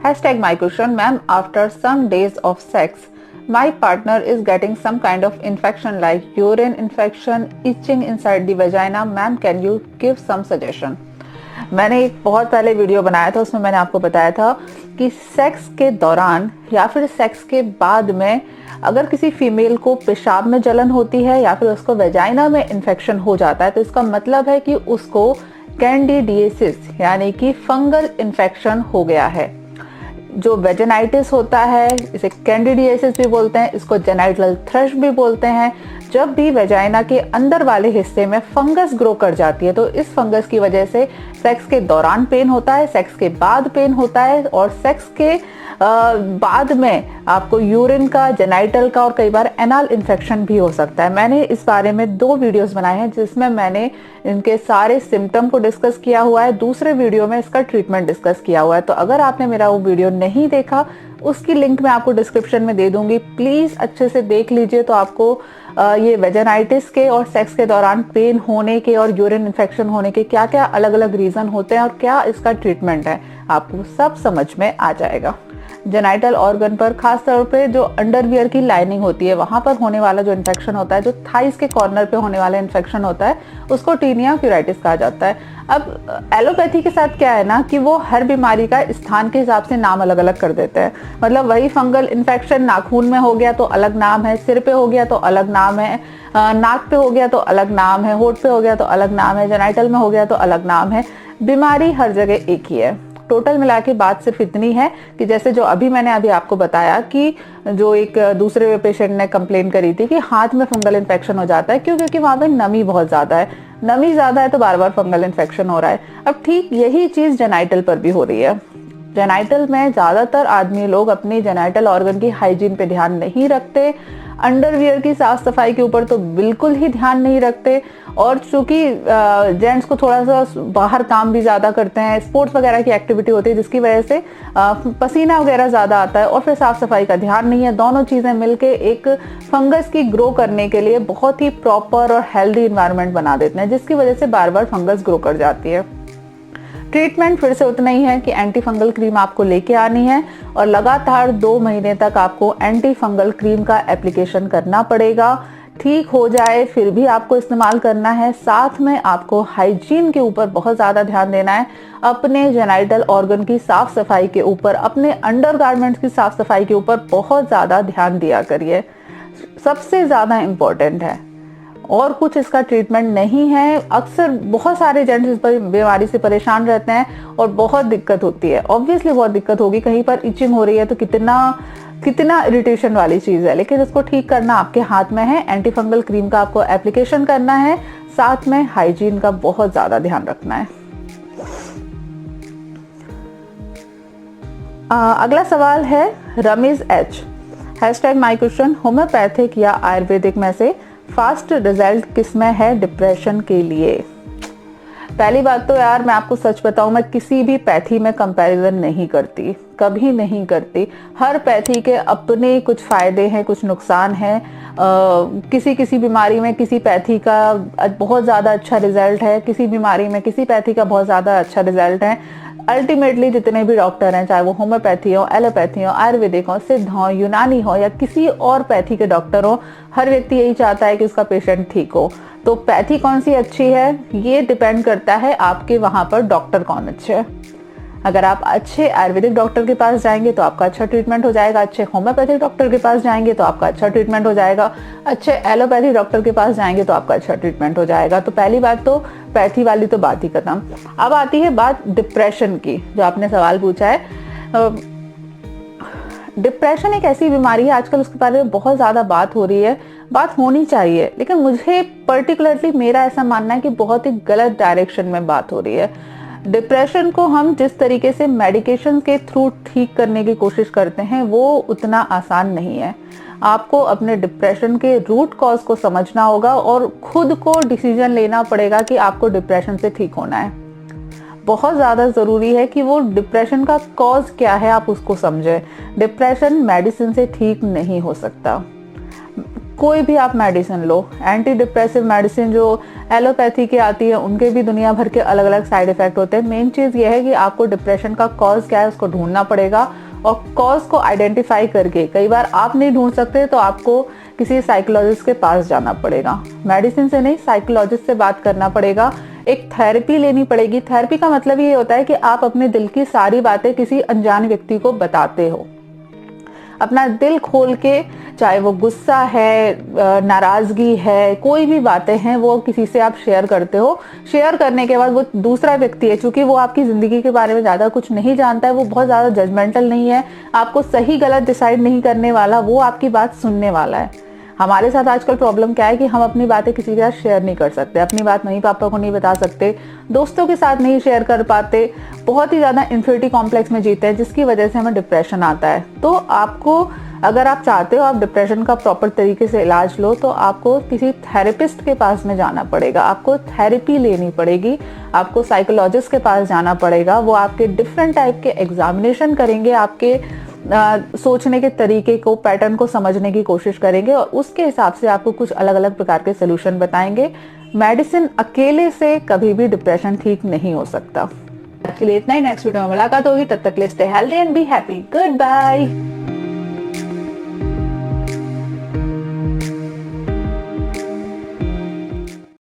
Hashtag my question, ma'am, after some days of sex, my partner is getting some kind of infection like urine infection, itching inside the vagina. Ma'am, can you give some suggestion? मैंने एक बहुत पहले video बनाया था, उसमें मैंने आपको बताया था कि सेक्स के दौरान या फिर सेक्स के बाद में अगर किसी फीमेल को पेशाब में जलन होती है या फिर उसको वेजाइना में इन्फेक्शन हो जाता है तो इसका मतलब है कि उसको कैंडिडियासिस यानी कि फंगल इन्फेक्शन हो गया है। जो वेजिनाइटिस होता है इसे कैंडिडियासिस भी बोलते हैं, इसको जेनाइटल थ्रश भी बोलते हैं। जब भी वेजाइना के अंदर वाले हिस्से में फंगस ग्रो कर जाती है तो इस फंगस की वजह से सेक्स के दौरान पेन होता है, सेक्स के बाद पेन होता है और सेक्स के बाद में आपको यूरिन का, जेनाइटल का और कई बार एनाल इन्फेक्शन भी हो सकता है। मैंने इस बारे में 2 वीडियोस बनाए हैं जिसमें मैंने इनके सारे सिम्टम को डिस्कस किया हुआ है। दूसरे वीडियो में इसका ट्रीटमेंट डिस्कस किया हुआ है। तो अगर आपने मेरा वो वीडियो नहीं देखा उसकी लिंक मैं आपको डिस्क्रिप्शन में दे दूंगी, प्लीज अच्छे से देख लीजिए। तो आपको ये वेजाइनाइटिस के और सेक्स के दौरान पेन होने के और यूरिन इन्फेक्शन होने के क्या क्या अलग अलग रीजन होते हैं और क्या इसका ट्रीटमेंट है आपको सब समझ में आ जाएगा। जेनाइटल ऑर्गन पर खास तौर पे जो अंडरवियर की लाइनिंग होती है वहां पर होने वाला जो इन्फेक्शन होता है, जो थाइस के कॉर्नर पे होने वाला इन्फेक्शन होता है, उसको टीनिया क्यूराइटिस कहा जाता है। अब एलोपैथी के साथ क्या है ना कि वो हर बीमारी का स्थान के हिसाब से नाम अलग अलग कर देते हैं। मतलब वही फंगल इन्फेक्शन नाखून में हो गया तो अलग नाम है, सिर पे हो गया तो अलग नाम है, नाक पे हो गया तो अलग नाम है, होठ पे हो गया तो अलग नाम है, जेनाइटल में हो गया तो अलग नाम है। बीमारी हर जगह एक ही है। टोटल मिला के बात सिर्फ इतनी है कि जैसे जो मैंने अभी आपको बताया कि जो एक दूसरे पेशेंट ने कंप्लेन करी थी कि हाथ में फंगल इन्फेक्शन हो जाता है, क्यों? क्योंकि वहां पे नमी बहुत ज्यादा है, नमी ज्यादा है तो बार बार फंगल इन्फेक्शन हो रहा है। अब ठीक यही चीज जेनाइटल पर भी हो रही है। जेनाइटल में ज्यादातर आदमी लोग अपनी जेनाइटल ऑर्गन की हाइजीन पे ध्यान नहीं रखते, अंडरवियर की साफ सफाई के ऊपर तो बिल्कुल ही ध्यान नहीं रखते। और चूंकि जेंट्स को थोड़ा सा बाहर काम भी ज्यादा करते हैं, स्पोर्ट्स वगैरह की एक्टिविटी होती है जिसकी वजह से पसीना वगैरह ज्यादा आता है और फिर साफ सफाई का ध्यान नहीं है। दोनों चीजें मिलके एक फंगस की ग्रो करने के लिए बहुत ही प्रॉपर और हेल्दी इन्वायरमेंट बना देते हैं, जिसकी वजह से बार बार फंगस ग्रो कर जाती है। ट्रीटमेंट फिर से उतना ही है कि एंटी फंगल क्रीम आपको लेके आनी है और लगातार 2 महीने तक आपको एंटी फंगल क्रीम का एप्लीकेशन करना पड़ेगा। ठीक हो जाए फिर भी आपको इस्तेमाल करना है। साथ में आपको हाइजीन के ऊपर बहुत ज्यादा ध्यान देना है, अपने जेनाइटल ऑर्गन की साफ सफाई के ऊपर, अपने अंडरगारमेंट्स की साफ सफाई के ऊपर बहुत ज्यादा ध्यान दिया करिए, सबसे ज्यादा इम्पोर्टेंट है। और कुछ इसका ट्रीटमेंट नहीं है। अक्सर बहुत सारे जेंट्स इस बीमारी से परेशान रहते हैं और बहुत दिक्कत होती है। ऑब्वियसली बहुत दिक्कत होगी, कहीं पर इचिंग हो रही है तो कितना इरिटेशन वाली चीज है, लेकिन इसको ठीक करना आपके हाथ में है। एंटी फंगल क्रीम का आपको एप्लीकेशन करना है, साथ में हाइजीन का बहुत ज्यादा ध्यान रखना है। अगला सवाल है Rameez H, hashtag my question, homeopathic या आयुर्वेदिक में से फास्ट रिजल्ट किसमें है डिप्रेशन के लिए? पहली बात तो यार मैं आपको सच बताऊं, मैं किसी भी पैथी में कंपैरिजन नहीं करती, कभी नहीं करती। हर पैथी के अपने कुछ फायदे हैं, कुछ नुकसान हैं। किसी बीमारी में किसी पैथी का बहुत ज्यादा अच्छा रिजल्ट है, किसी बीमारी में किसी पैथी का बहुत ज्यादा अच्छा रिजल्ट है। अल्टीमेटली जितने भी डॉक्टर हैं, चाहे वो होम्योपैथी हो, एलोपैथी हो, आयुर्वेदिक हो, सिद्ध हो, यूनानी हो या किसी और पैथी के डॉक्टर हो, हर व्यक्ति यही चाहता है कि उसका पेशेंट ठीक हो। तो पैथी कौन सी अच्छी है ये डिपेंड करता है आपके वहां पर डॉक्टर कौन अच्छे है। अगर आप अच्छे आयुर्वेदिक डॉक्टर के पास जाएंगे तो आपका अच्छा ट्रीटमेंट हो जाएगा, अच्छे होम्योपैथिक डॉक्टर के पास जाएंगे तो आपका अच्छा ट्रीटमेंट हो जाएगा, अच्छे एलोपैथिक डॉक्टर के पास जाएंगे तो आपका अच्छा ट्रीटमेंट हो जाएगा। तो पहली बात तो पैथी वाली तो बात ही खत्म। अब आती है बात डिप्रेशन की, जो आपने सवाल पूछा है। डिप्रेशन एक ऐसी बीमारी है, आजकल उसके बारे में बहुत ज्यादा बात हो रही है, बात होनी चाहिए, लेकिन मुझे पर्टिकुलरली मेरा ऐसा मानना है कि बहुत ही गलत डायरेक्शन में बात हो रही है। डिप्रेशन को हम जिस तरीके से मेडिकेशन के थ्रू ठीक करने की कोशिश करते हैं वो उतना आसान नहीं है। आपको अपने डिप्रेशन के रूट कॉज को समझना होगा और खुद को डिसीजन लेना पड़ेगा कि आपको डिप्रेशन से ठीक होना है। बहुत ज्यादा जरूरी है कि वो डिप्रेशन का कॉज क्या है आप उसको समझें। डिप्रेशन मेडिसिन से ठीक नहीं हो सकता। कोई भी आप मेडिसिन लो, एंटी डिप्रेसिव मेडिसिन जो एलोपैथी की आती है उनके भी दुनिया भर के अलग अलग साइड इफेक्ट होते हैं। मेन चीज ये है कि आपको डिप्रेशन का कॉज क्या है उसको ढूंढना पड़ेगा, और कॉज को आइडेंटिफाई करके, कई बार आप नहीं ढूंढ सकते तो आपको किसी साइकोलॉजिस्ट के पास जाना पड़ेगा। मेडिसिन से नहीं, साइकोलॉजिस्ट से बात करना पड़ेगा, एक थेरेपी लेनी पड़ेगी। थेरेपी का मतलब ये होता है कि आप अपने दिल की सारी बातें किसी अनजान व्यक्ति को बताते हो, अपना दिल खोल के, चाहे वो गुस्सा है, नाराजगी है, कोई भी बातें हैं वो किसी से आप शेयर करते हो। शेयर करने के बाद वो दूसरा व्यक्ति है, चूंकि वो आपकी जिंदगी के बारे में ज्यादा कुछ नहीं जानता है, वो बहुत ज्यादा जजमेंटल नहीं है, आपको सही गलत डिसाइड नहीं करने वाला, वो आपकी बात सुनने वाला है। हमारे साथ आजकल प्रॉब्लम क्या है कि हम अपनी बातें किसी के साथ शेयर नहीं कर सकते, अपनी बात मम्मी पापा को नहीं बता सकते, दोस्तों के साथ नहीं शेयर कर पाते, बहुत ही ज्यादा इन्फिनिटी कॉम्प्लेक्स में जीते हैं, जिसकी वजह से हमें डिप्रेशन आता है। तो आपको, अगर आप चाहते हो आप डिप्रेशन का प्रॉपर तरीके से इलाज लो, तो आपको किसी थेरेपिस्ट के पास में जाना पड़ेगा, आपको थेरेपी लेनी पड़ेगी, आपको साइकोलॉजिस्ट के पास जाना पड़ेगा। वो आपके डिफरेंट टाइप के एग्जामिनेशन करेंगे, आपके सोचने के तरीके को, पैटर्न को समझने की कोशिश करेंगे, और उसके हिसाब से आपको कुछ अलग अलग प्रकार के सोल्यूशन बताएंगे। मेडिसिन अकेले से कभी भी डिप्रेशन ठीक नहीं हो सकता। आज के लिए इतना ही, नेक्स्ट वीडियो में मुलाकात होगी, तब तक के लिए stay healthy and be happy. Good bye.